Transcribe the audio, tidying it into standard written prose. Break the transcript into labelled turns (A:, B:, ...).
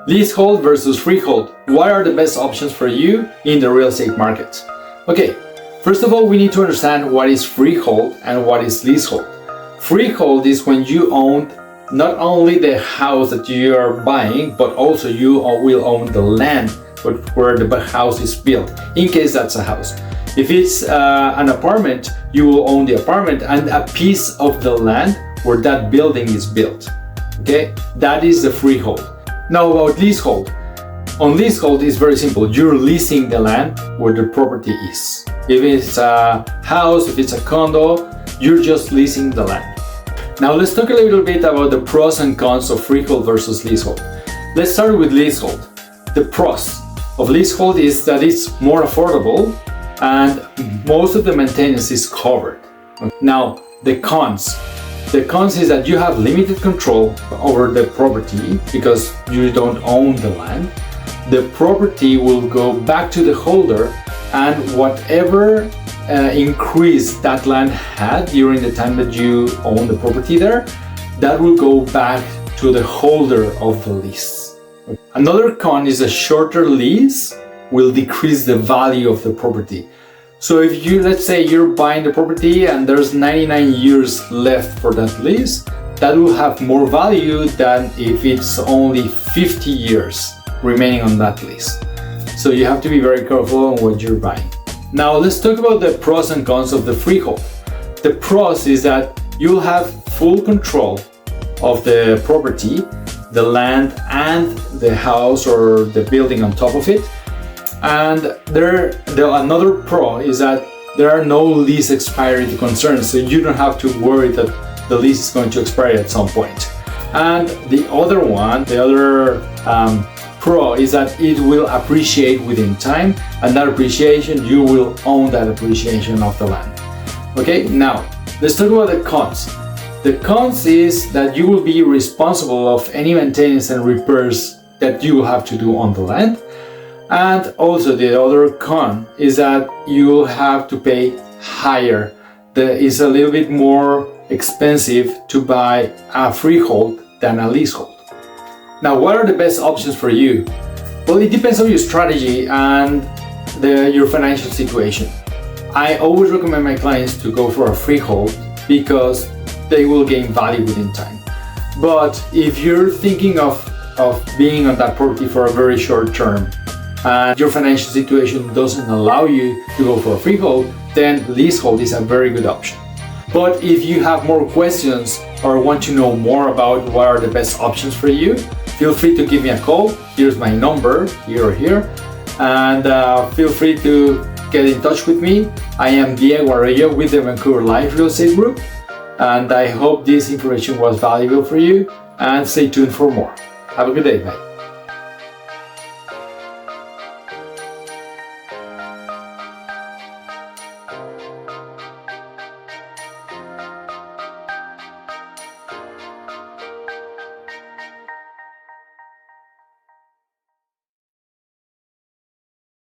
A: Leasehold versus freehold. What are the best options for you in the real estate market? Okay, first of all, we need to understand what is freehold and what is leasehold. Freehold is when you own not only the house that you are buying, but also you will own the land where the house is built, in case that's a house. If it's an apartment, you will own the apartment and a piece of the land where that building is built. Okay, that is the freehold. Now about leasehold. On leasehold, it's very simple. You're leasing the land where the property is. If it's a house, if it's a condo, you're just leasing the land. Now let's talk a little bit about the pros and cons of freehold versus leasehold. Let's start with leasehold. The pros of leasehold is that it's more affordable and most of the maintenance is covered. Now the cons. The cons is that you have limited control over the property because you don't own the land. The property will go back to the holder, and whatever increase that land had during the time that you own the property there, that will go back to the holder of the lease. Another con is a shorter lease will decrease the value of the property. So if you, let's say you're buying the property and there's 99 years left for that lease, that will have more value than if it's only 50 years remaining on that lease. So you have to be very careful on what you're buying. Now let's talk about the pros and cons of the freehold. The pros is that you'll have full control of the property, the land and the house or the building on top of it. And another pro is that there are no lease expiry concerns, so you don't have to worry that the lease is going to expire at some point. And the other pro is that it will appreciate within time, and that appreciation, you will own that appreciation of the land. Okay, now let's talk about the cons. The cons is that you will be responsible of any maintenance and repairs that you will have to do on the land. And also the other con is that you will have to pay higher. It's a little bit more expensive to buy a freehold than a leasehold. Now, what are the best options for you? Well, it depends on your strategy and your financial situation. I always recommend my clients to go for a freehold because they will gain value within time. But if you're thinking of being on that property for a very short term, and your financial situation doesn't allow you to go for a freehold, then leasehold is a very good option. But if you have more questions or want to know more about what are the best options for you, feel free to give me a call. Here's my number, here or here, and feel free to get in touch with me. I am Diego Arroyo with the Vancouver Life Real Estate Group, and I hope this information was valuable for you, and stay tuned for more. Have a good day, bye.